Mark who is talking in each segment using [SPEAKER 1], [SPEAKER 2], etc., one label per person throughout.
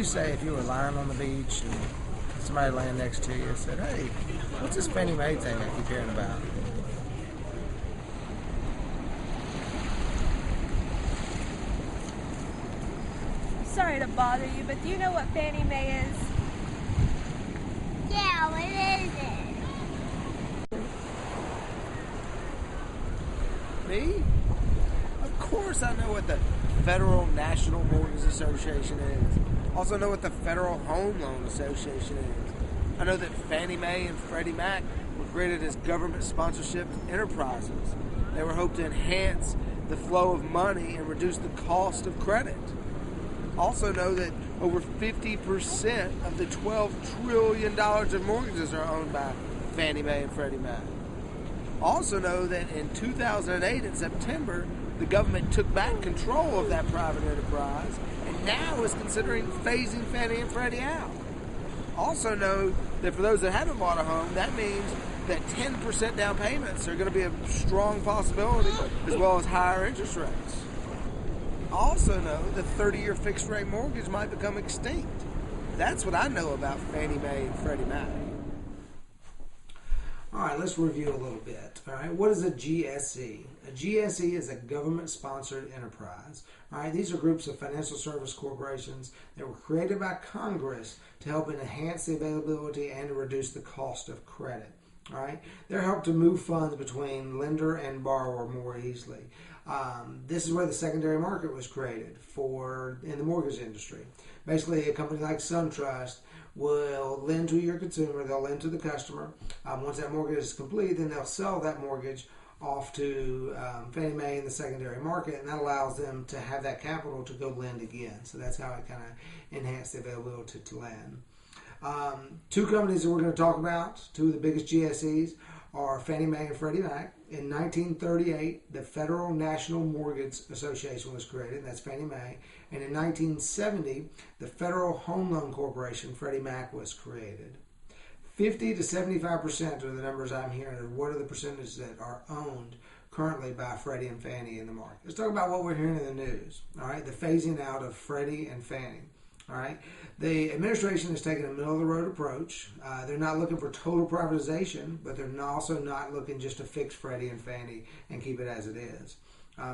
[SPEAKER 1] say if you were lying on the beach and somebody laying next to you said, "Hey, what's this Fannie Mae thing I keep hearing about?"
[SPEAKER 2] Sorry to bother you, but do you know what Fannie Mae is?
[SPEAKER 3] Yeah, what is it?
[SPEAKER 1] Me? Of course I know what the Federal National Mortgage Association is. Also know what the Federal Home Loan Association is. I know that Fannie Mae and Freddie Mac were created as government sponsorship enterprises. They were hoped to enhance the flow of money and reduce the cost of credit. Also know that over 50% of the $12 trillion of mortgages are owned by Fannie Mae and Freddie Mac. Also know that in 2008, in September, the government took back control of that private enterprise and now is considering phasing Fannie and Freddie out. Also know that for those that haven't bought a home, that means that 10% down payments are going to be a strong possibility, as well as higher interest rates. Also know that 30-year fixed-rate mortgage might become extinct. That's what I know about Fannie Mae and Freddie Mac. All right, let's review a little bit. All right, what is a GSE? A GSE is a government-sponsored enterprise. All right, these are groups of financial service corporations that were created by Congress to help enhance the availability and to reduce the cost of credit. All right, they're helped to move funds between lender and borrower more easily. This is where the secondary market was created in the mortgage industry. Basically, a company like SunTrust will lend to your consumer, they'll lend to the customer. Once that mortgage is complete, then they'll sell that mortgage off to Fannie Mae in the secondary market, and that allows them to have that capital to go lend again. So that's how it kind of enhanced the availability to lend. Two companies that we're going to talk about, two of the biggest GSEs, are Fannie Mae and Freddie Mac. In 1938, the Federal National Mortgage Association was created, and that's Fannie Mae. And in 1970, the Federal Home Loan Corporation, Freddie Mac, was created. 50 to 75% are the numbers I'm hearing of what are the percentages that are owned currently by Freddie and Fannie in the market. Let's talk about what we're hearing in the news. All right, the phasing out of Freddie and Fannie. All right, the administration is taking a middle-of-the-road approach. They're not looking for total privatization, but they're also not looking just to fix Freddie and Fannie and keep it as it is.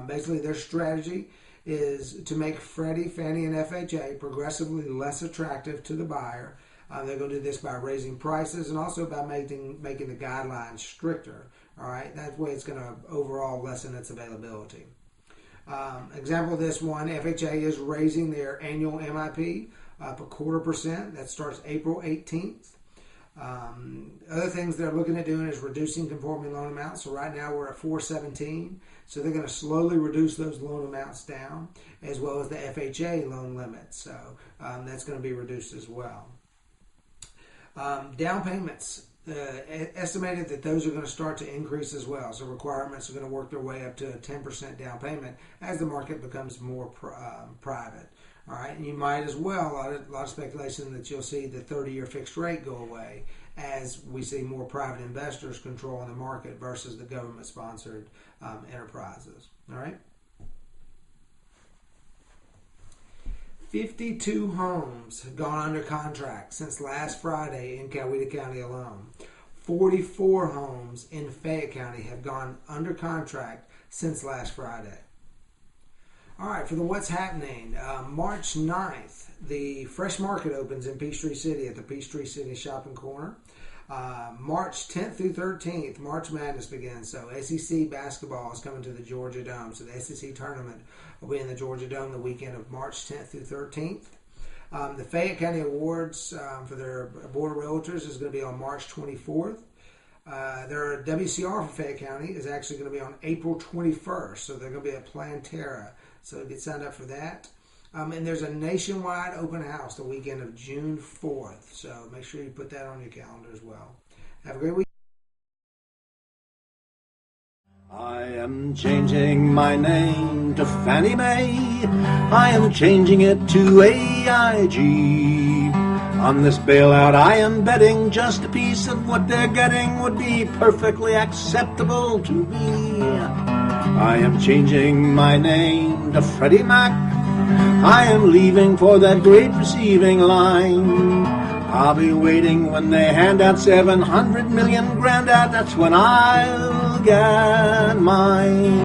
[SPEAKER 1] Basically, their strategy is to make Freddie, Fannie, and FHA progressively less attractive to the buyer. They're going to do this by raising prices and also by making the guidelines stricter. All right, that way it's going to overall lessen its availability. Example of this one, FHA is raising their annual MIP up 0.25%. That starts April 18th. Other things they're looking at doing is reducing conforming loan amounts. So right now we're at 417. So they're going to slowly reduce those loan amounts down, as well as the FHA loan limits. So that's going to be reduced as well. Down payments. Estimated that those are going to start to increase as well. So requirements are going to work their way up to a 10% down payment as the market becomes more private. All right, and you might as well, a lot of speculation that you'll see the 30-year fixed rate go away as we see more private investors controlling the market versus the government-sponsored enterprises. All right. 52 homes have gone under contract since last Friday in Coweta County alone. 44 homes in Fayette County have gone under contract since last Friday. All right, for the what's happening, March 9th, the Fresh Market opens in Peachtree City at the Peachtree City Shopping Corner. March 10th through 13th, March Madness begins. So SEC basketball is coming to the Georgia Dome. So the SEC tournament will be in the Georgia Dome the weekend of March 10th through 13th. The Fayette County Awards for their Board of Realtors is going to be on March 24th. Their WCR for Fayette County is actually going to be on April 21st. So they're going to be at Plantera. So get signed up for that. And there's a nationwide open house the weekend of June 4th. So make sure you put that on your calendar as well. Have a great week.
[SPEAKER 4] I am changing my name to Fannie Mae. I am changing it to AIG. On this bailout I am betting just a piece of what they're getting would be perfectly acceptable to me. I am changing my name to Freddie Mac. I am leaving for that great receiving line. I'll be waiting when they hand out 700 million, granddad, that's when I'll get mine.